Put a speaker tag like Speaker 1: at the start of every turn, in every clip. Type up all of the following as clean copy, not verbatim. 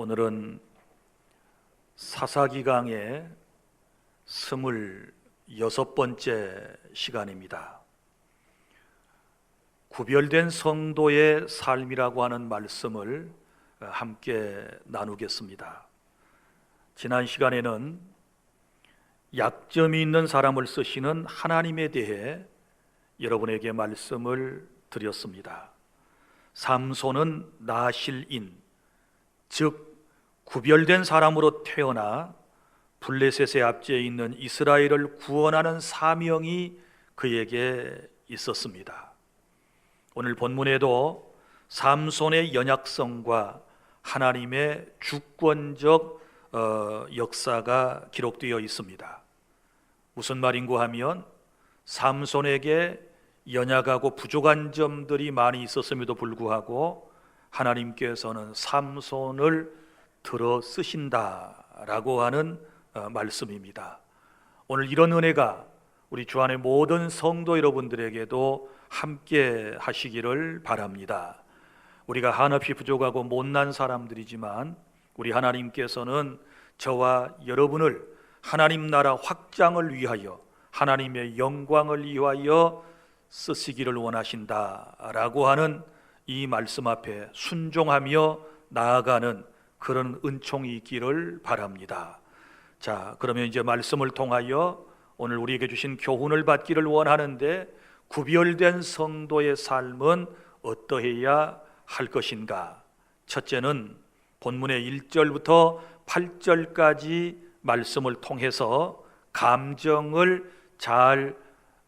Speaker 1: 오늘은 사사기강의 26번째 시간입니다. 구별된 성도의 삶이라고 하는 말씀을 함께 나누겠습니다. 지난 시간에는 약점이 있는 사람을 쓰시는 하나님에 대해 여러분에게 말씀을 드렸습니다. 삼손은 나실인, 즉 구별된 사람으로 태어나 블레셋의 압제에 있는 이스라엘을 구원하는 사명이 그에게 있었습니다. 오늘 본문에도 삼손의 연약성과 하나님의 주권적 역사가 기록되어 있습니다. 무슨 말인고 하면 삼손에게 연약하고 부족한 점들이 많이 있었음에도 불구하고 하나님께서는 삼손을 들어 쓰신다라고 하는 말씀입니다. 오늘 이런 은혜가 우리 주 안의 모든 성도 여러분들에게도 함께 하시기를 바랍니다. 우리가 한없이 부족하고 못난 사람들이지만 우리 하나님께서는 저와 여러분을 하나님 나라 확장을 위하여 하나님의 영광을 위하여 쓰시기를 원하신다라고 하는 이 말씀 앞에 순종하며 나아가는 그런 은총이 있기를 바랍니다. 자, 그러면 이제 말씀을 통하여 오늘 우리에게 주신 교훈을 받기를 원하는데, 구별된 성도의 삶은 어떠해야 할 것인가? 첫째는 본문의 1절부터 8절까지 말씀을 통해서 감정을 잘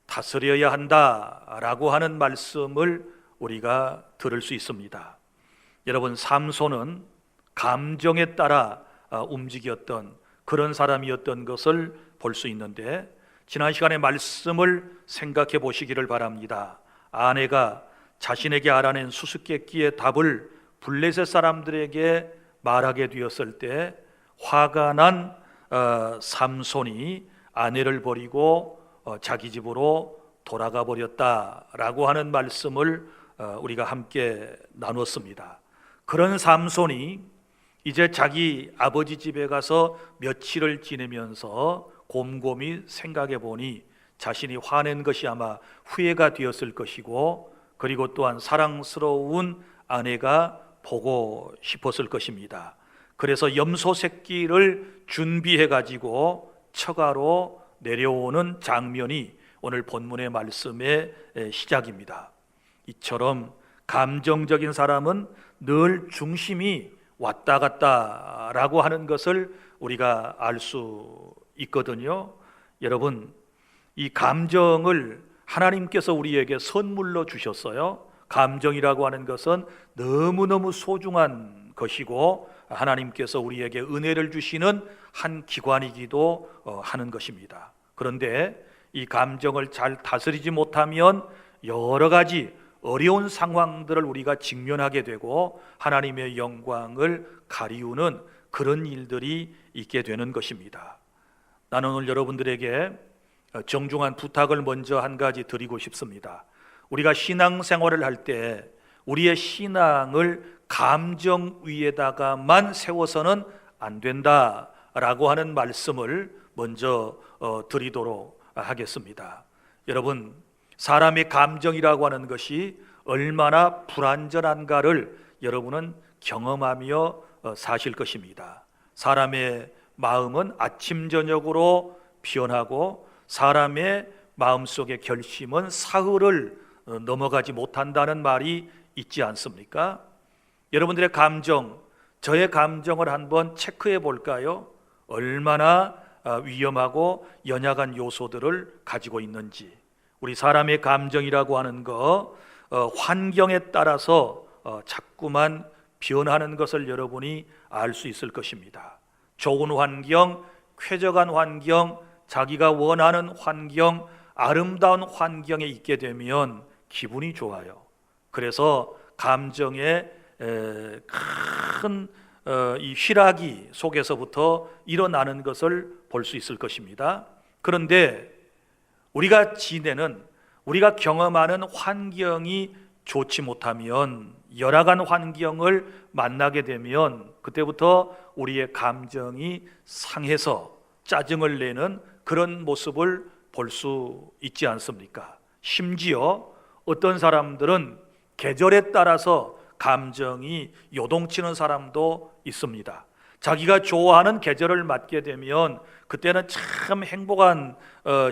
Speaker 1: 다스려야 한다라고 하는 말씀을 우리가 들을 수 있습니다. 여러분, 삼손은 감정에 따라 움직였던 그런 사람이었던 것을 볼 수 있는데, 지난 시간에 말씀을 생각해 보시기를 바랍니다. 아내가 자신에게 알아낸 수수께끼의 답을 블레셋 사람들에게 말하게 되었을 때 화가 난 삼손이 아내를 버리고 자기 집으로 돌아가 버렸다라고 하는 말씀을 우리가 함께 나눴습니다. 그런 삼손이 이제 자기 아버지 집에 가서 며칠을 지내면서 곰곰이 생각해 보니 자신이 화낸 것이 아마 후회가 되었을 것이고, 그리고 또한 사랑스러운 아내가 보고 싶었을 것입니다. 그래서 염소 새끼를 준비해 가지고 처가로 내려오는 장면이 오늘 본문의 말씀의 시작입니다. 이처럼 감정적인 사람은 늘 중심이 왔다 갔다라고 하는 것을 우리가 알 수 있거든요. 여러분, 이 감정을 하나님께서 우리에게 선물로 주셨어요. 감정이라고 하는 것은 너무너무 소중한 것이고 하나님께서 우리에게 은혜를 주시는 한 기관이기도 하는 것입니다. 그런데 이 감정을 잘 다스리지 못하면 여러 가지 어려운 상황들을 우리가 직면하게 되고 하나님의 영광을 가리우는 그런 일들이 있게 되는 것입니다. 나는 오늘 여러분들에게 정중한 부탁을 먼저 한 가지 드리고 싶습니다. 우리가 신앙생활을 할 때 우리의 신앙을 감정 위에다가만 세워서는 안 된다라고 하는 말씀을 먼저 드리도록 하겠습니다. 여러분, 사람의 감정이라고 하는 것이 얼마나 불완전한가를 여러분은 경험하며 사실 것입니다. 사람의 마음은 아침 저녁으로 변하고 사람의 마음속의 결심은 사흘을 넘어가지 못한다는 말이 있지 않습니까? 여러분들의 감정, 저의 감정을 한번 체크해 볼까요? 얼마나 위험하고 연약한 요소들을 가지고 있는지. 우리 사람의 감정이라고 하는 거 환경에 따라서 자꾸만 변하는 것을 여러분이 알 수 있을 것입니다. 좋은 환경, 쾌적한 환경, 자기가 원하는 환경, 아름다운 환경에 있게 되면 기분이 좋아요. 그래서 감정의 큰 이 희락이 속에서부터 일어나는 것을 볼 수 있을 것입니다. 그런데 우리가 지내는, 우리가 경험하는 환경이 좋지 못하면, 열악한 환경을 만나게 되면 그때부터 우리의 감정이 상해서 짜증을 내는 그런 모습을 볼 수 있지 않습니까? 심지어 어떤 사람들은 계절에 따라서 감정이 요동치는 사람도 있습니다. 자기가 좋아하는 계절을 맞게 되면 그때는 참 행복한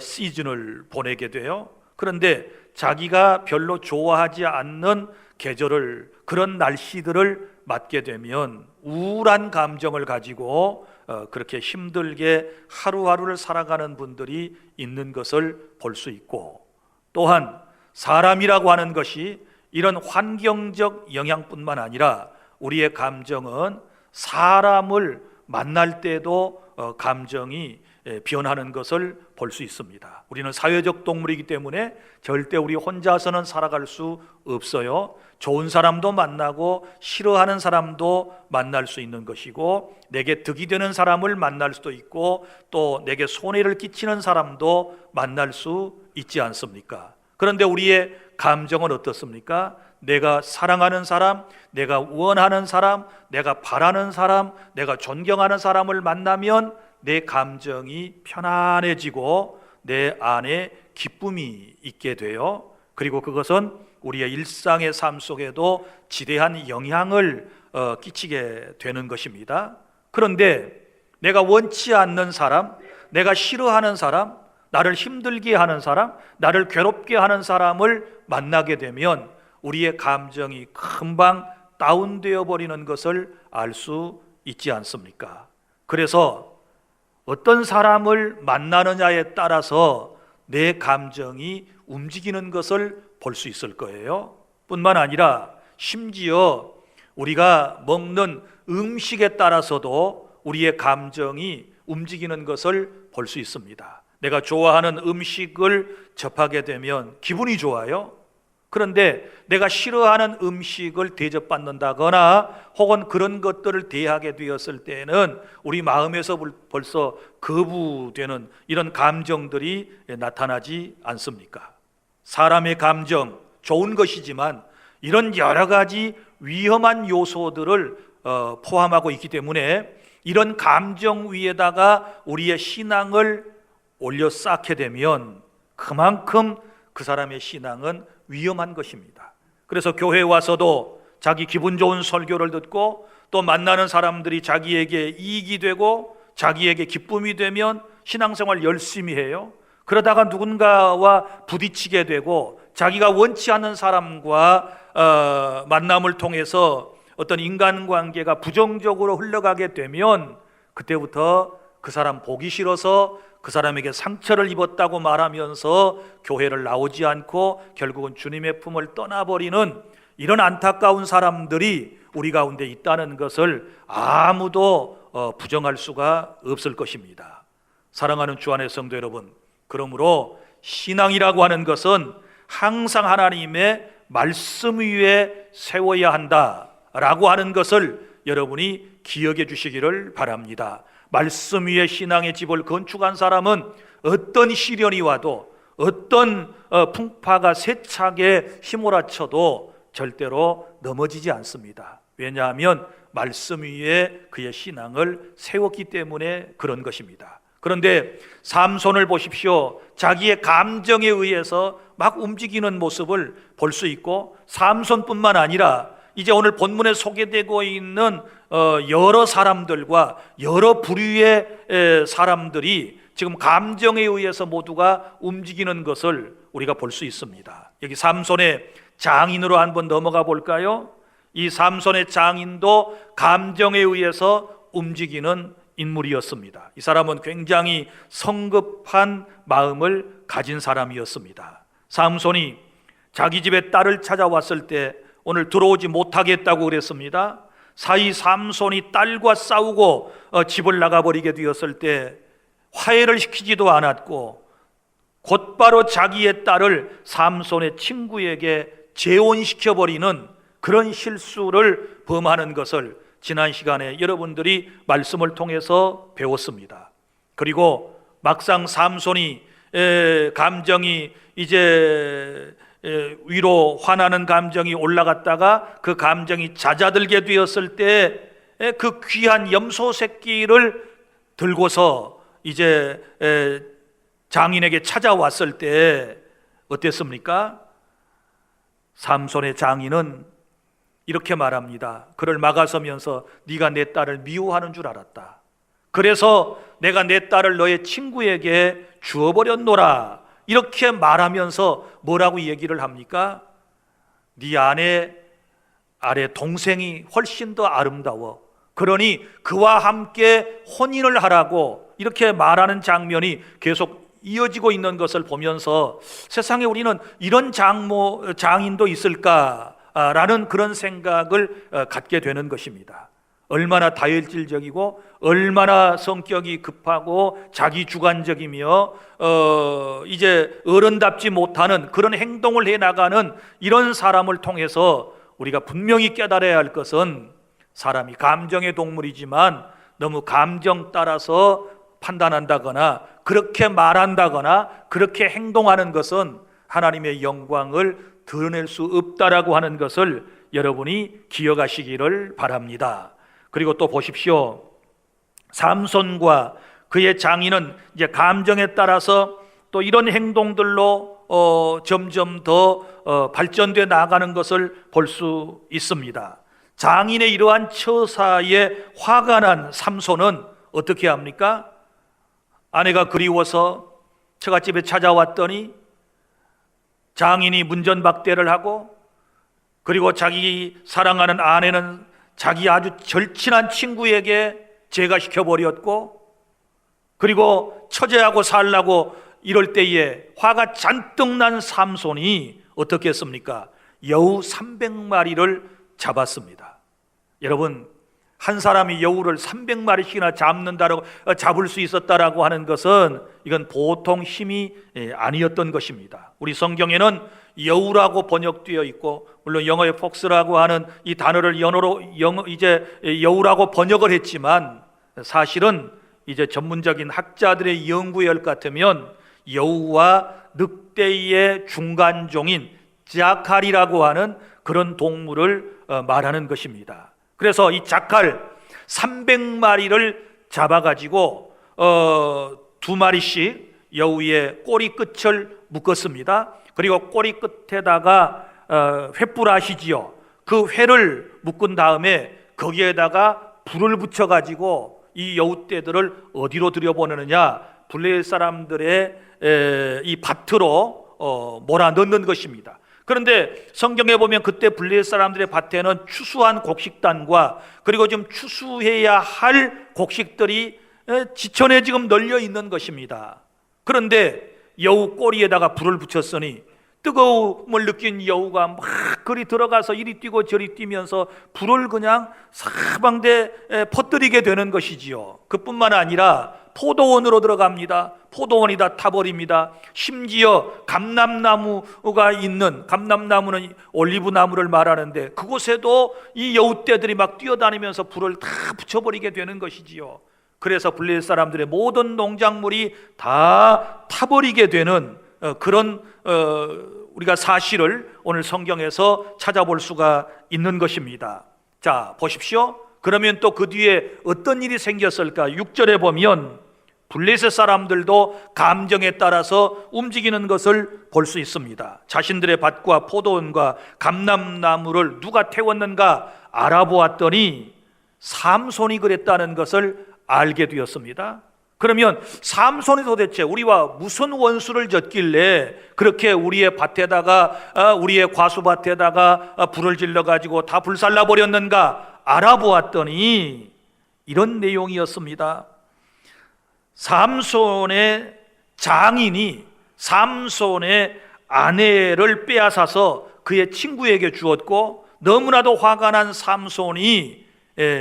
Speaker 1: 시즌을 보내게 돼요. 그런데 자기가 별로 좋아하지 않는 계절을, 그런 날씨들을 맞게 되면 우울한 감정을 가지고 그렇게 힘들게 하루하루를 살아가는 분들이 있는 것을 볼 수 있고, 또한 사람이라고 하는 것이 이런 환경적 영향뿐만 아니라 우리의 감정은 사람을 만날 때도 감정이 변하는 것을 볼 수 있습니다. 우리는 사회적 동물이기 때문에 절대 우리 혼자서는 살아갈 수 없어요. 좋은 사람도 만나고 싫어하는 사람도 만날 수 있는 것이고, 내게 득이 되는 사람을 만날 수도 있고, 또 내게 손해를 끼치는 사람도 만날 수 있지 않습니까? 그런데 우리의 감정은 어떻습니까? 내가 사랑하는 사람, 내가 원하는 사람, 내가 바라는 사람, 내가 존경하는 사람을 만나면 내 감정이 편안해지고 내 안에 기쁨이 있게 돼요. 그리고 그것은 우리의 일상의 삶 속에도 지대한 영향을 끼치게 되는 것입니다. 그런데 내가 원치 않는 사람, 내가 싫어하는 사람, 나를 힘들게 하는 사람, 나를 괴롭게 하는 사람을 만나게 되면 우리의 감정이 금방 다운되어 버리는 것을 알 수 있지 않습니까? 그래서 어떤 사람을 만나느냐에 따라서 내 감정이 움직이는 것을 볼 수 있을 거예요. 뿐만 아니라 심지어 우리가 먹는 음식에 따라서도 우리의 감정이 움직이는 것을 볼 수 있습니다. 내가 좋아하는 음식을 접하게 되면 기분이 좋아요. 그런데 내가 싫어하는 음식을 대접받는다거나 혹은 그런 것들을 대하게 되었을 때는 우리 마음에서 벌써 거부되는 이런 감정들이 나타나지 않습니까? 사람의 감정, 좋은 것이지만 이런 여러 가지 위험한 요소들을 포함하고 있기 때문에 이런 감정 위에다가 우리의 신앙을 올려 쌓게 되면 그만큼 그 사람의 신앙은 위험한 것입니다. 그래서 교회에 와서도 자기 기분 좋은 설교를 듣고 또 만나는 사람들이 자기에게 이익이 되고 자기에게 기쁨이 되면 신앙생활 열심히 해요. 그러다가 누군가와 부딪히게 되고 자기가 원치 않는 사람과 만남을 통해서 어떤 인간관계가 부정적으로 흘러가게 되면 그때부터 그 사람 보기 싫어서 그 사람에게 상처를 입었다고 말하면서 교회를 나오지 않고 결국은 주님의 품을 떠나버리는 이런 안타까운 사람들이 우리 가운데 있다는 것을 아무도 부정할 수가 없을 것입니다. 사랑하는 주 안의 성도 여러분, 그러므로 신앙이라고 하는 것은 항상 하나님의 말씀 위에 세워야 한다라고 하는 것을 여러분이 기억해 주시기를 바랍니다. 말씀 위에 신앙의 집을 건축한 사람은 어떤 시련이 와도 어떤 풍파가 세차게 휘몰아쳐도 절대로 넘어지지 않습니다. 왜냐하면 말씀 위에 그의 신앙을 세웠기 때문에 그런 것입니다. 그런데 삼손을 보십시오. 자기의 감정에 의해서 막 움직이는 모습을 볼 수 있고, 삼손뿐만 아니라 이제 오늘 본문에 소개되고 있는 여러 사람들과 여러 부류의 사람들이 지금 감정에 의해서 모두가 움직이는 것을 우리가 볼 수 있습니다. 여기 삼손의 장인으로 한번 넘어가 볼까요? 이 삼손의 장인도 감정에 의해서 움직이는 인물이었습니다. 이 사람은 굉장히 성급한 마음을 가진 사람이었습니다. 삼손이 자기 집에 딸을 찾아왔을 때 오늘 들어오지 못하겠다고 그랬습니다. 사이 삼손이 딸과 싸우고 집을 나가버리게 되었을 때 화해를 시키지도 않았고 곧바로 자기의 딸을 삼손의 친구에게 재혼시켜버리는 그런 실수를 범하는 것을 지난 시간에 여러분들이 말씀을 통해서 배웠습니다. 그리고 막상 삼손이 감정이 이제 위로 화나는 감정이 올라갔다가 그 감정이 잦아들게 되었을 때 그 귀한 염소 새끼를 들고서 이제 장인에게 찾아왔을 때 어땠습니까? 삼손의 장인은 이렇게 말합니다. 그를 막아서면서 네가 내 딸을 미워하는 줄 알았다. 그래서 내가 내 딸을 너의 친구에게 주어버렸노라. 이렇게 말하면서 뭐라고 얘기를 합니까? 네 아래 동생이 훨씬 더 아름다워. 그러니 그와 함께 혼인을 하라고 이렇게 말하는 장면이 계속 이어지고 있는 것을 보면서 세상에 우리는 이런 장인도 있을까라는 그런 생각을 갖게 되는 것입니다. 얼마나 다혈질적이고 얼마나 성격이 급하고 자기 주관적이며 이제 어른답지 못하는 그런 행동을 해나가는 이런 사람을 통해서 우리가 분명히 깨달아야 할 것은 사람이 감정의 동물이지만 너무 감정 따라서 판단한다거나 그렇게 말한다거나 그렇게 행동하는 것은 하나님의 영광을 드러낼 수 없다라고 하는 것을 여러분이 기억하시기를 바랍니다. 그리고 또 보십시오. 삼손과 그의 장인은 이제 감정에 따라서 또 이런 행동들로 점점 더 발전돼 나가는 것을 볼 수 있습니다. 장인의 이러한 처사에 화가 난 삼손은 어떻게 합니까? 아내가 그리워서 처갓집에 찾아왔더니 장인이 문전박대를 하고, 그리고 자기 사랑하는 아내는 자기 아주 절친한 친구에게 제가시켜버렸고, 그리고 처제하고 살라고 이럴 때에 화가 잔뜩 난 삼손이 어떻게 했습니까? 여우 300마리를 잡았습니다. 여러분, 한 사람이 여우를 300마리씩이나 잡을 수 있었다라고 하는 것은 이건 보통 힘이 아니었던 것입니다. 우리 성경에는 여우라고 번역되어 있고, 물론 영어의 폭스라고 하는 이 단어를 여우라고 번역을 했지만, 사실은 이제 전문적인 학자들의 연구에 열 같으면 여우와 늑대의 중간종인 자칼이라고 하는 그런 동물을 말하는 것입니다. 그래서 이 자칼 300마리를 잡아가지고 2마리씩 여우의 꼬리 끝을 묶었습니다. 그리고 꼬리 끝에다가 횃불 아시지요? 그 회를 묶은 다음에 거기에다가 불을 붙여가지고 이 여우떼들을 어디로 들여보내느냐? 블레셋 사람들의 이 밭으로 몰아넣는 것입니다. 그런데 성경에 보면 그때 블레셋 사람들의 밭에는 추수한 곡식단과 그리고 지금 추수해야 할 곡식들이 지천에 지금 널려 있는 것입니다. 그런데 여우 꼬리에다가 불을 붙였으니 뜨거움을 느낀 여우가 막 그리 들어가서 이리 뛰고 저리 뛰면서 불을 그냥 사방대 퍼뜨리게 되는 것이지요. 그뿐만 아니라 포도원으로 들어갑니다. 포도원이 다 타버립니다. 심지어 감람나무가 있는, 감람나무는 올리브 나무를 말하는데 그곳에도 이 여우떼들이 막 뛰어다니면서 불을 다 붙여버리게 되는 것이지요. 그래서 블레셋 사람들의 모든 농작물이 다 타버리게 되는 그런 우리가 사실을 오늘 성경에서 찾아볼 수가 있는 것입니다. 자, 보십시오. 그러면 또 그 뒤에 어떤 일이 생겼을까? 6절에 보면 블레셋 사람들도 감정에 따라서 움직이는 것을 볼 수 있습니다. 자신들의 밭과 포도원과 감람나무를 누가 태웠는가 알아보았더니 삼손이 그랬다는 것을 알게 되었습니다. 그러면 삼손이 도대체 우리와 무슨 원수를 졌길래 그렇게 우리의 밭에다가 우리의 과수밭에다가 불을 질러가지고 다 불살라 버렸는가 알아보았더니 이런 내용이었습니다. 삼손의 장인이 삼손의 아내를 빼앗아서 그의 친구에게 주었고, 너무나도 화가 난 삼손이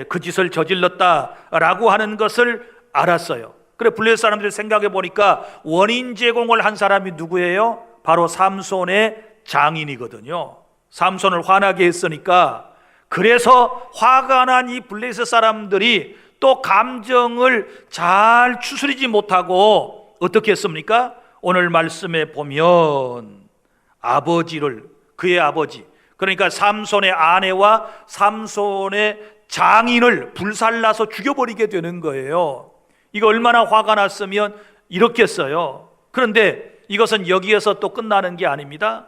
Speaker 1: 그 짓을 저질렀다라고 하는 것을 알았어요. 그래 블레셋 사람들이 생각해 보니까 원인 제공을 한 사람이 누구예요? 바로 삼손의 장인이거든요. 삼손을 화나게 했으니까, 그래서 화가 난 이 블레셋 사람들이 또 감정을 잘 추스리지 못하고 어떻게 했습니까? 오늘 말씀에 보면 아버지를, 그의 아버지, 그러니까 삼손의 아내와 삼손의 장인을 불살라서 죽여버리게 되는 거예요. 이거 얼마나 화가 났으면 이렇겠어요. 그런데 이것은 여기에서 또 끝나는 게 아닙니다.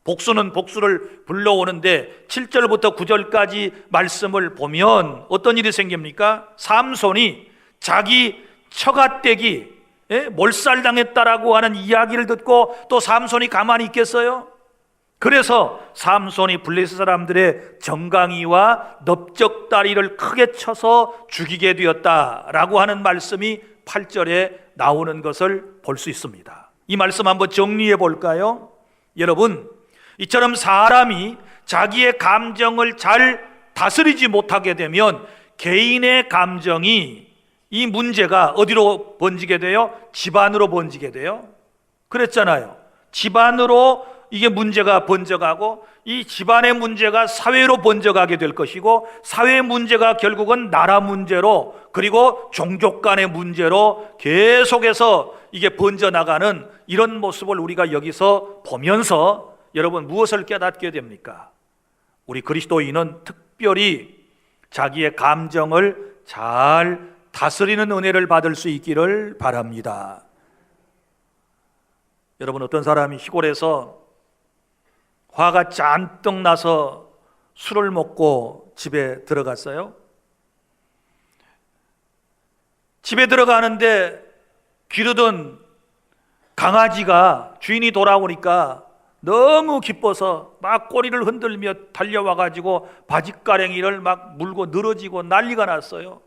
Speaker 1: 복수는 복수를 불러오는데 7절부터 9절까지 말씀을 보면 어떤 일이 생깁니까? 삼손이 자기 처가댁이 몰살당했다라고 하는 이야기를 듣고 또 삼손이 가만히 있겠어요? 그래서 삼손이 블레셋 사람들의 정강이와 넓적다리를 크게 쳐서 죽이게 되었다라고 하는 말씀이 8절에 나오는 것을 볼 수 있습니다. 이 말씀 한번 정리해 볼까요? 여러분, 이처럼 사람이 자기의 감정을 잘 다스리지 못하게 되면 개인의 감정이, 이 문제가 어디로 번지게 돼요? 집안으로 번지게 돼요. 그랬잖아요. 집안으로 이게 문제가 번져가고 이 집안의 문제가 사회로 번져가게 될 것이고 사회의 문제가 결국은 나라 문제로 그리고 종족 간의 문제로 계속해서 이게 번져나가는 이런 모습을 우리가 여기서 보면서 여러분 무엇을 깨닫게 됩니까? 우리 그리스도인은 특별히 자기의 감정을 잘 다스리는 은혜를 받을 수 있기를 바랍니다. 여러분, 어떤 사람이 시골에서 화가 잔뜩 나서 술을 먹고 집에 들어갔어요. 집에 들어가는데 기르던 강아지가 주인이 돌아오니까 너무 기뻐서 막 꼬리를 흔들며 달려와가지고 바짓가랭이를 막 물고 늘어지고 난리가 났어요.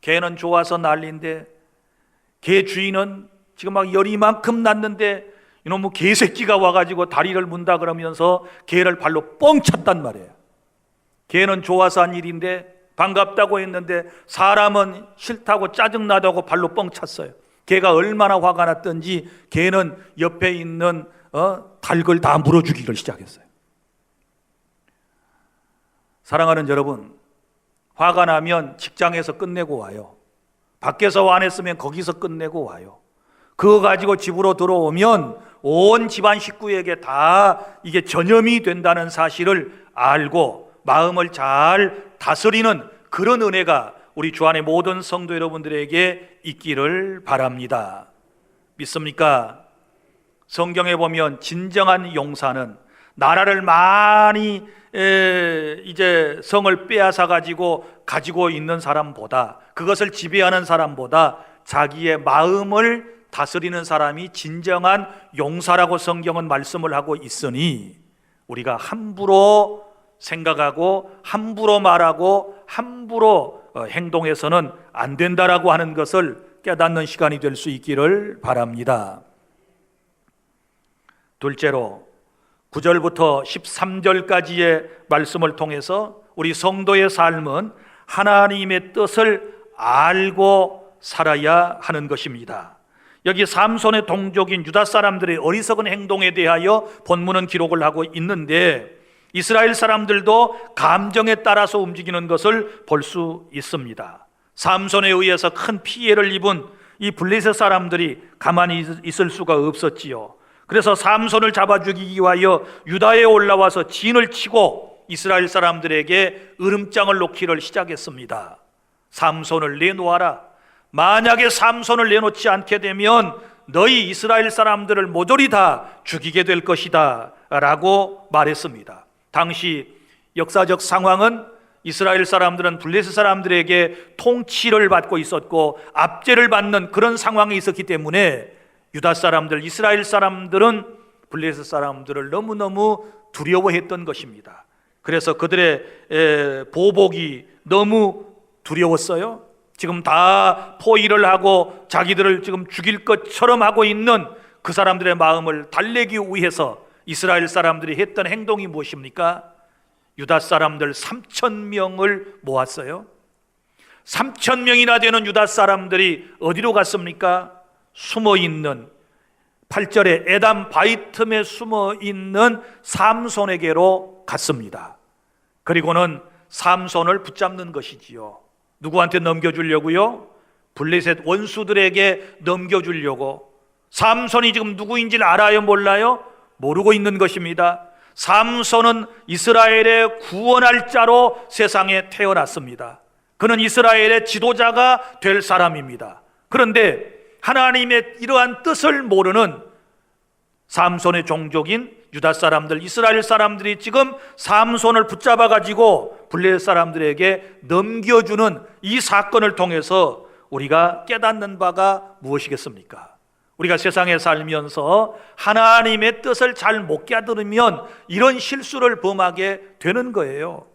Speaker 1: 개는 좋아서 난리인데 개 주인은 지금 막 열이 이만큼 났는데 이놈의 개새끼가 와가지고 다리를 문다 그러면서 개를 발로 뻥 찼단 말이에요. 개는 좋아서 한 일인데 반갑다고 했는데 사람은 싫다고 짜증나다고 발로 뻥 찼어요. 개가 얼마나 화가 났던지 개는 옆에 있는 닭을 다 물어 죽이기를 시작했어요. 사랑하는 여러분, 화가 나면 직장에서 끝내고 와요. 밖에서 화냈으면 거기서 끝내고 와요. 그거 가지고 집으로 들어오면 온 집안 식구에게 다 이게 전염이 된다는 사실을 알고 마음을 잘 다스리는 그런 은혜가 우리 주 안의 모든 성도 여러분들에게 있기를 바랍니다. 믿습니까? 성경에 보면 진정한 용사는 나라를 많이 이제 성을 빼앗아 가지고 있는 사람보다, 그것을 지배하는 사람보다 자기의 마음을 다스리는 사람이 진정한 용사라고 성경은 말씀을 하고 있으니 우리가 함부로 생각하고 함부로 말하고 함부로 행동해서는 안 된다라고 하는 것을 깨닫는 시간이 될 수 있기를 바랍니다. 둘째로 9절부터 13절까지의 말씀을 통해서 우리 성도의 삶은 하나님의 뜻을 알고 살아야 하는 것입니다. 여기 삼손의 동족인 유다 사람들의 어리석은 행동에 대하여 본문은 기록을 하고 있는데 이스라엘 사람들도 감정에 따라서 움직이는 것을 볼 수 있습니다. 삼손에 의해서 큰 피해를 입은 이 블레셋 사람들이 가만히 있을 수가 없었지요. 그래서 삼손을 잡아 죽이기 위하여 유다에 올라와서 진을 치고 이스라엘 사람들에게 으름장을 놓기를 시작했습니다. 삼손을 내놓아라. 만약에 삼손을 내놓지 않게 되면 너희 이스라엘 사람들을 모조리 다 죽이게 될 것이다 라고 말했습니다. 당시 역사적 상황은 이스라엘 사람들은 블레셋 사람들에게 통치를 받고 있었고 압제를 받는 그런 상황에 있었기 때문에 유다 사람들, 이스라엘 사람들은 블레셋 사람들을 너무너무 두려워했던 것입니다. 그래서 그들의 보복이 너무 두려웠어요. 지금 다 포위를 하고 자기들을 지금 죽일 것처럼 하고 있는 그 사람들의 마음을 달래기 위해서 이스라엘 사람들이 했던 행동이 무엇입니까? 유다 사람들 3,000명을 모았어요. 3,000명이나 되는 유다 사람들이 어디로 갔습니까? 숨어있는 8절에 에담 바위 틈에 숨어있는 삼손에게로 갔습니다. 그리고는 삼손을 붙잡는 것이지요. 누구한테 넘겨주려고요? 블레셋 원수들에게 넘겨주려고 삼손이 지금 누구인지를 알아요, 몰라요? 모르고 있는 것입니다. 삼손은 이스라엘의 구원할 자로 세상에 태어났습니다. 그는 이스라엘의 지도자가 될 사람입니다. 그런데 하나님의 이러한 뜻을 모르는 삼손의 종족인 유다 사람들, 이스라엘 사람들이 지금 삼손을 붙잡아 가지고 블레셋 사람들에게 넘겨주는 이 사건을 통해서 우리가 깨닫는 바가 무엇이겠습니까? 우리가 세상에 살면서 하나님의 뜻을 잘 못 깨달으면 이런 실수를 범하게 되는 거예요.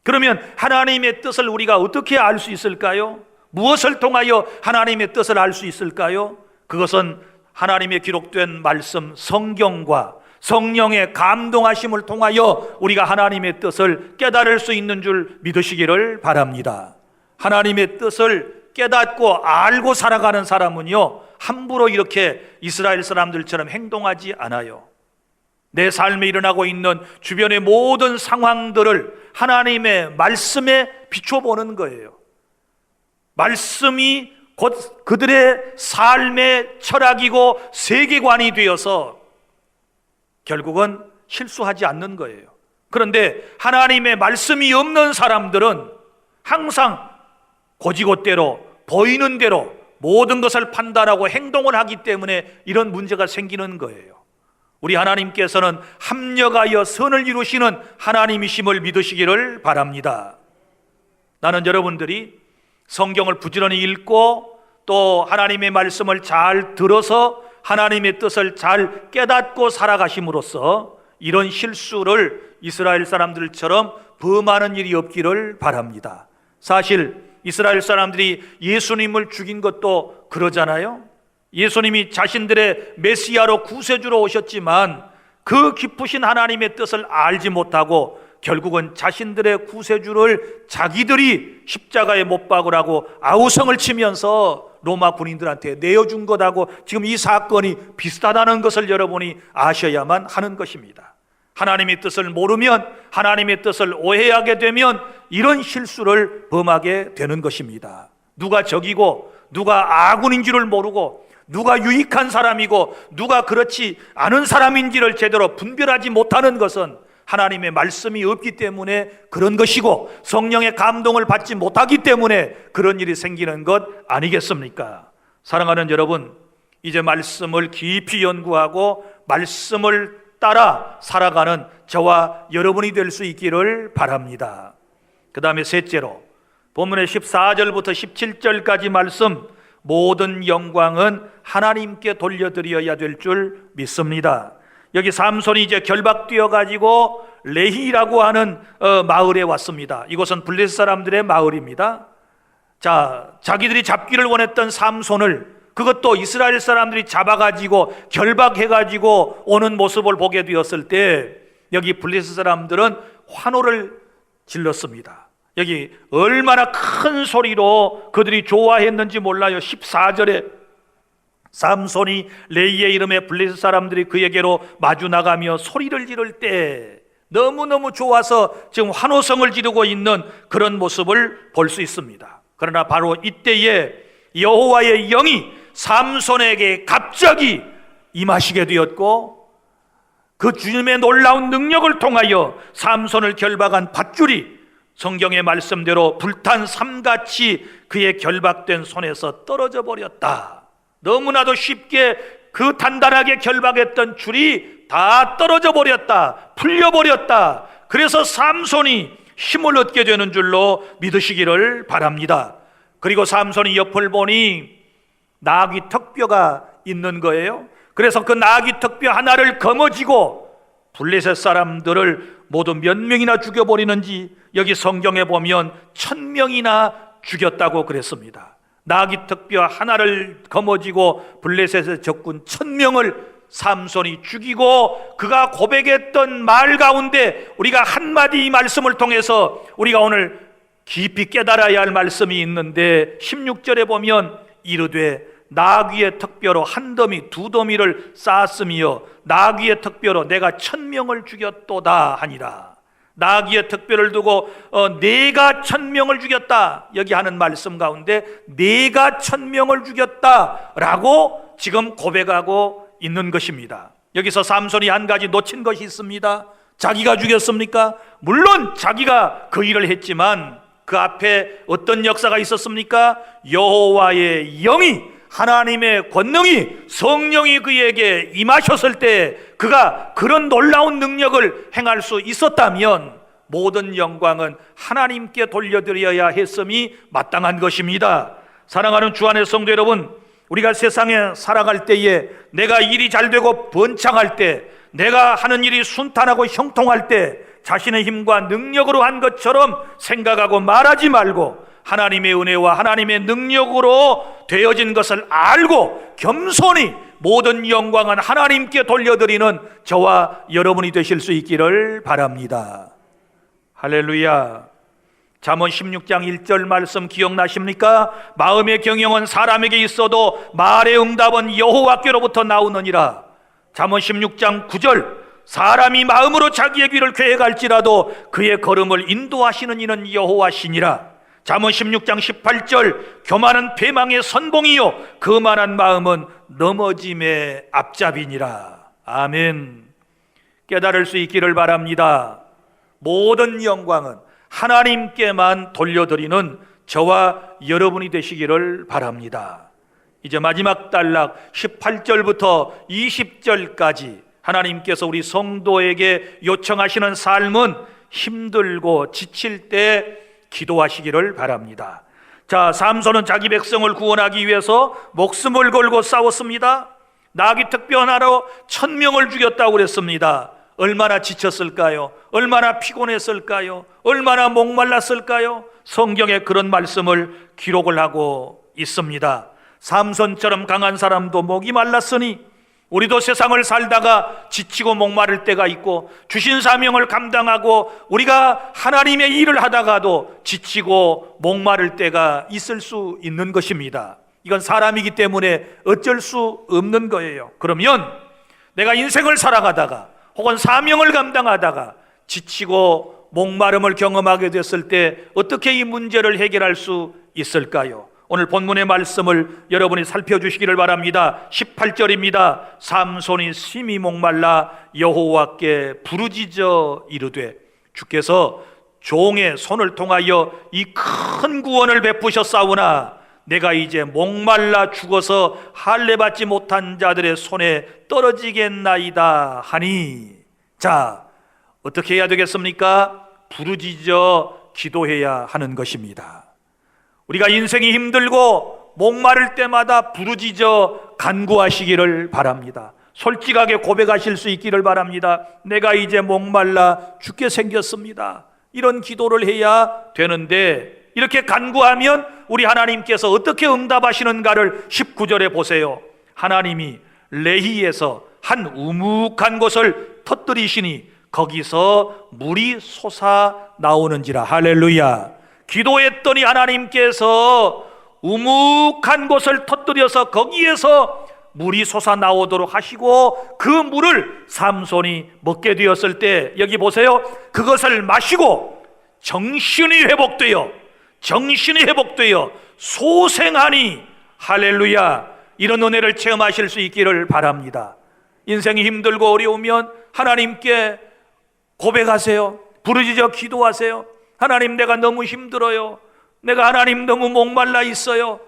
Speaker 1: 그러면 하나님의 뜻을 우리가 어떻게 알 수 있을까요? 무엇을 통하여 하나님의 뜻을 알 수 있을까요? 그것은 하나님의 기록된 말씀 성경과 성령의 감동하심을 통하여 우리가 하나님의 뜻을 깨달을 수 있는 줄 믿으시기를 바랍니다. 하나님의 뜻을 깨닫고 알고 살아가는 사람은요, 함부로 이렇게 이스라엘 사람들처럼 행동하지 않아요. 내 삶에 일어나고 있는 주변의 모든 상황들을 하나님의 말씀에 비춰보는 거예요. 말씀이 곧 그들의 삶의 철학이고 세계관이 되어서 결국은 실수하지 않는 거예요. 그런데 하나님의 말씀이 없는 사람들은 항상 고지곳대로 보이는 대로 모든 것을 판단하고 행동을 하기 때문에 이런 문제가 생기는 거예요. 우리 하나님께서는 합력하여 선을 이루시는 하나님이심을 믿으시기를 바랍니다. 나는 여러분들이 성경을 부지런히 읽고 또 하나님의 말씀을 잘 들어서 하나님의 뜻을 잘 깨닫고 살아가심으로써 이런 실수를 이스라엘 사람들처럼 범하는 일이 없기를 바랍니다. 사실 이스라엘 사람들이 예수님을 죽인 것도 그러잖아요. 예수님이 자신들의 메시아로 구세주로 오셨지만 그 깊으신 하나님의 뜻을 알지 못하고 결국은 자신들의 구세주를 자기들이 십자가에 못 박으라고 아우성을 치면서 로마 군인들한테 내어준 것하고 지금 이 사건이 비슷하다는 것을 여러분이 아셔야만 하는 것입니다. 하나님의 뜻을 모르면, 하나님의 뜻을 오해하게 되면 이런 실수를 범하게 되는 것입니다. 누가 적이고 누가 아군인 줄을 모르고 누가 유익한 사람이고 누가 그렇지 않은 사람인지를 제대로 분별하지 못하는 것은 하나님의 말씀이 없기 때문에 그런 것이고 성령의 감동을 받지 못하기 때문에 그런 일이 생기는 것 아니겠습니까? 사랑하는 여러분, 이제 말씀을 깊이 연구하고 말씀을 따라 살아가는 저와 여러분이 될 수 있기를 바랍니다. 그 다음에 셋째로 본문의 14절부터 17절까지 말씀, 모든 영광은 하나님께 돌려드려야 될 줄 믿습니다. 여기 삼손이 이제 결박되어 가지고 레히라고 하는 마을에 왔습니다. 이곳은 블레셋 사람들의 마을입니다. 자, 자기들이 잡기를 원했던 삼손을, 그것도 이스라엘 사람들이 잡아가지고 결박해가지고 오는 모습을 보게 되었을 때 여기 블레셋 사람들은 환호를 질렀습니다. 여기 얼마나 큰 소리로 그들이 좋아했는지 몰라요. 14절에 삼손이 레이의 이름에 블레셋 사람들이 그에게로 마주 나가며 소리를 지를 때 너무너무 좋아서 지금 환호성을 지르고 있는 그런 모습을 볼 수 있습니다. 그러나 바로 이때에 여호와의 영이 삼손에게 갑자기 임하시게 되었고 그 주님의 놀라운 능력을 통하여 삼손을 결박한 밧줄이 성경의 말씀대로 불탄 삼같이 그의 결박된 손에서 떨어져 버렸다. 너무나도 쉽게 그 단단하게 결박했던 줄이 다 떨어져 버렸다. 풀려 버렸다. 그래서 삼손이 힘을 얻게 되는 줄로 믿으시기를 바랍니다. 그리고 삼손이 옆을 보니 나귀 턱뼈가 있는 거예요. 그래서 그 나귀 턱뼈 하나를 거머쥐고 블레셋 사람들을 모두 몇 명이나 죽여버리는지 여기 성경에 보면 1000명이나 죽였다고 그랬습니다. 나귀 턱뼈 하나를 거머쥐고 블레셋의 적군 1000명을 삼손이 죽이고 그가 고백했던 말 가운데 우리가 한마디 이 말씀을 통해서 우리가 오늘 깊이 깨달아야 할 말씀이 있는데 16절에 보면 이르되 나귀의 턱뼈로 한 더미 두 더미를 쌓았으며 나귀의 턱뼈로 내가 1000명을 죽였도다 하니라. 나귀의 턱뼈를 두고 내가 1000명을 죽였다 여기 하는 말씀 가운데 내가 1000명을 죽였다라고 지금 고백하고 있는 것입니다. 여기서 삼손이 한 가지 놓친 것이 있습니다. 자기가 죽였습니까? 물론 자기가 그 일을 했지만 그 앞에 어떤 역사가 있었습니까? 여호와의 영이, 하나님의 권능이, 성령이 그에게 임하셨을 때 그가 그런 놀라운 능력을 행할 수 있었다면 모든 영광은 하나님께 돌려드려야 했음이 마땅한 것입니다. 사랑하는 주 안의 성도 여러분, 우리가 세상에 살아갈 때에 내가 일이 잘 되고 번창할 때, 내가 하는 일이 순탄하고 형통할 때 자신의 힘과 능력으로 한 것처럼 생각하고 말하지 말고 하나님의 은혜와 하나님의 능력으로 되어진 것을 알고 겸손히 모든 영광은 하나님께 돌려드리는 저와 여러분이 되실 수 있기를 바랍니다. 할렐루야. 잠언 16장 1절 말씀 기억나십니까? 마음의 경영은 사람에게 있어도 말의 응답은 여호와께로부터 나오느니라. 잠언 16장 9절, 사람이 마음으로 자기의 길을 계획할지라도 그의 걸음을 인도하시는 이는 여호와시니라. 잠언 16장 18절, 교만은 배망의 선봉이요 거만한 마음은 넘어짐의 앞잡이니라. 아멘. 깨달을 수 있기를 바랍니다. 모든 영광은 하나님께만 돌려드리는 저와 여러분이 되시기를 바랍니다. 이제 마지막 단락 18절부터 20절까지 하나님께서 우리 성도에게 요청하시는 삶은 힘들고 지칠 때 기도하시기를 바랍니다. 자, 삼손은 자기 백성을 구원하기 위해서 목숨을 걸고 싸웠습니다. 나귀 특변하러 1000명을 죽였다고 그랬습니다. 얼마나 지쳤을까요? 얼마나 피곤했을까요? 얼마나 목말랐을까요? 성경에 그런 말씀을 기록을 하고 있습니다. 삼손처럼 강한 사람도 목이 말랐으니 우리도 세상을 살다가 지치고 목마를 때가 있고 주신 사명을 감당하고 우리가 하나님의 일을 하다가도 지치고 목마를 때가 있을 수 있는 것입니다. 이건 사람이기 때문에 어쩔 수 없는 거예요. 그러면 내가 인생을 살아가다가 혹은 사명을 감당하다가 지치고 목마름을 경험하게 됐을 때 어떻게 이 문제를 해결할 수 있을까요? 오늘 본문의 말씀을 여러분이 살펴주시기를 바랍니다. 18절입니다. 삼손이 심히 목말라 여호와께 부르짖어 이르되, 주께서 종의 손을 통하여 이 큰 구원을 베푸셨사오나 내가 이제 목말라 죽어서 할례받지 못한 자들의 손에 떨어지겠나이다 하니. 자, 어떻게 해야 되겠습니까? 부르짖어 기도해야 하는 것입니다. 우리가 인생이 힘들고 목마를 때마다 부르짖어 간구하시기를 바랍니다. 솔직하게 고백하실 수 있기를 바랍니다. 내가 이제 목말라 죽게 생겼습니다. 이런 기도를 해야 되는데, 이렇게 간구하면 우리 하나님께서 어떻게 응답하시는가를 19절에 보세요. 하나님이 레히에서 한 우묵한 곳을 터뜨리시니 거기서 물이 솟아 나오는지라. 할렐루야. 기도했더니 하나님께서 우묵한 곳을 터뜨려서 거기에서 물이 솟아 나오도록 하시고 그 물을 삼손이 먹게 되었을 때, 여기 보세요. 그것을 마시고 정신이 회복되어 소생하니. 할렐루야. 이런 은혜를 체험하실 수 있기를 바랍니다. 인생이 힘들고 어려우면 하나님께 고백하세요. 부르짖어 기도하세요. 하나님, 내가 너무 힘들어요. 내가 하나님 너무 목말라 있어요.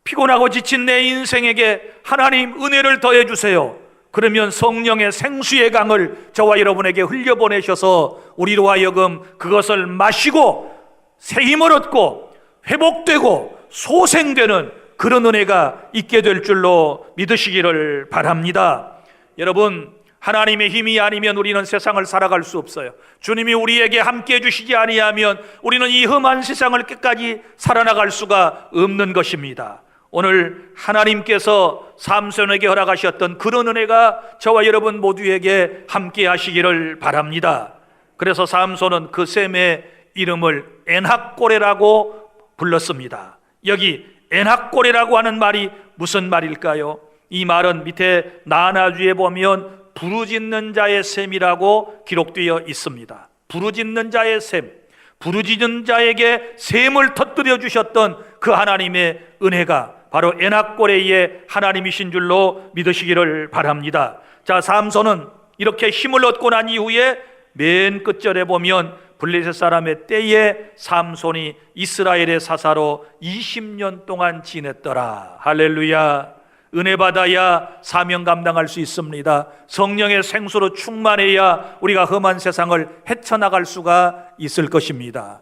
Speaker 1: 피곤하고 지친 내 인생에게 하나님 은혜를 더해 주세요. 그러면 성령의 생수의 강을 저와 여러분에게 흘려보내셔서 우리로 하여금 그것을 마시고 새 힘을 얻고 회복되고 소생되는 그런 은혜가 있게 될 줄로 믿으시기를 바랍니다. 여러분, 하나님의 힘이 아니면 우리는 세상을 살아갈 수 없어요. 주님이 우리에게 함께 해주시지 아니하면 우리는 이 험한 세상을 끝까지 살아나갈 수가 없는 것입니다. 오늘 하나님께서 삼손에게 허락하셨던 그런 은혜가 저와 여러분 모두에게 함께 하시기를 바랍니다. 그래서 삼손은 그 샘의 이름을 엔학고레라고 불렀습니다. 여기 엔학고레라고 하는 말이 무슨 말일까요? 이 말은 밑에 나나주에 보면 부르짖는 자의 샘이라고 기록되어 있습니다. 부르짖는 자의 샘, 부르짖는 자에게 샘을 터뜨려 주셨던 그 하나님의 은혜가 바로 에낙고레의 하나님이신 줄로 믿으시기를 바랍니다. 자, 삼손은 이렇게 힘을 얻고 난 이후에 맨 끝절에 보면 블레셋 사람의 때에 삼손이 이스라엘의 사사로 20년 동안 지냈더라. 할렐루야. 은혜 받아야 사명 감당할 수 있습니다. 성령의 생수로 충만해야 우리가 험한 세상을 헤쳐나갈 수가 있을 것입니다.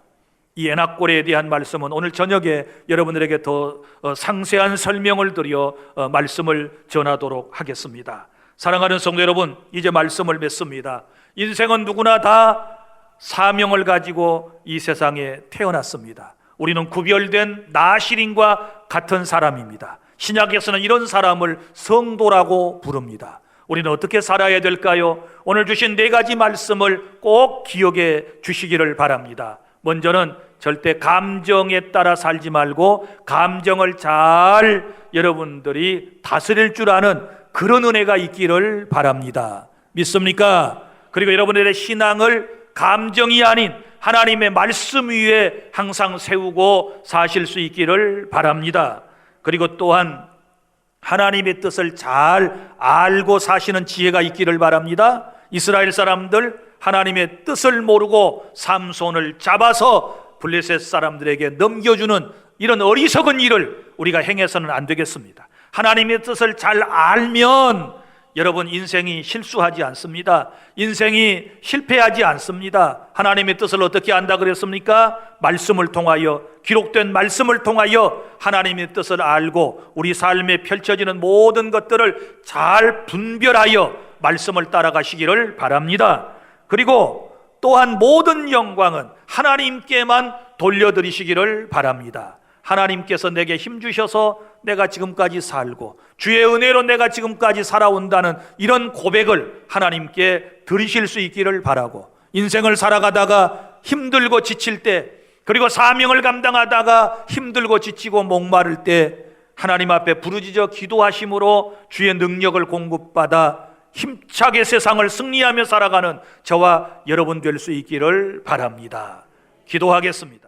Speaker 1: 이 에낙고레에 대한 말씀은 오늘 저녁에 여러분들에게 더 상세한 설명을 드려 말씀을 전하도록 하겠습니다. 사랑하는 성도 여러분, 이제 말씀을 맺습니다. 인생은 누구나 다 사명을 가지고 이 세상에 태어났습니다. 우리는 구별된 나시린과 같은 사람입니다. 신약에서는 이런 사람을 성도라고 부릅니다. 우리는 어떻게 살아야 될까요? 오늘 주신 4가지 말씀을 꼭 기억해 주시기를 바랍니다. 먼저는 절대 감정에 따라 살지 말고 감정을 잘 여러분들이 다스릴 줄 아는 그런 은혜가 있기를 바랍니다. 믿습니까? 그리고 여러분들의 신앙을 감정이 아닌 하나님의 말씀 위에 항상 세우고 사실 수 있기를 바랍니다. 그리고 또한 하나님의 뜻을 잘 알고 사시는 지혜가 있기를 바랍니다. 이스라엘 사람들 하나님의 뜻을 모르고 삼손을 잡아서 블레셋 사람들에게 넘겨주는 이런 어리석은 일을 우리가 행해서는 안 되겠습니다. 하나님의 뜻을 잘 알면 여러분 인생이 실수하지 않습니다. 인생이 실패하지 않습니다. 하나님의 뜻을 어떻게 안다 그랬습니까? 말씀을 통하여, 기록된 말씀을 통하여 하나님의 뜻을 알고 우리 삶에 펼쳐지는 모든 것들을 잘 분별하여 말씀을 따라가시기를 바랍니다. 그리고 또한 모든 영광은 하나님께만 돌려드리시기를 바랍니다. 하나님께서 내게 힘 주셔서 내가 지금까지 살고 주의 은혜로 내가 지금까지 살아온다는 이런 고백을 하나님께 드리실 수 있기를 바라고, 인생을 살아가다가 힘들고 지칠 때, 그리고 사명을 감당하다가 힘들고 지치고 목마를 때 하나님 앞에 부르짖어 기도하심으로 주의 능력을 공급받아 힘차게 세상을 승리하며 살아가는 저와 여러분 될 수 있기를 바랍니다. 기도하겠습니다.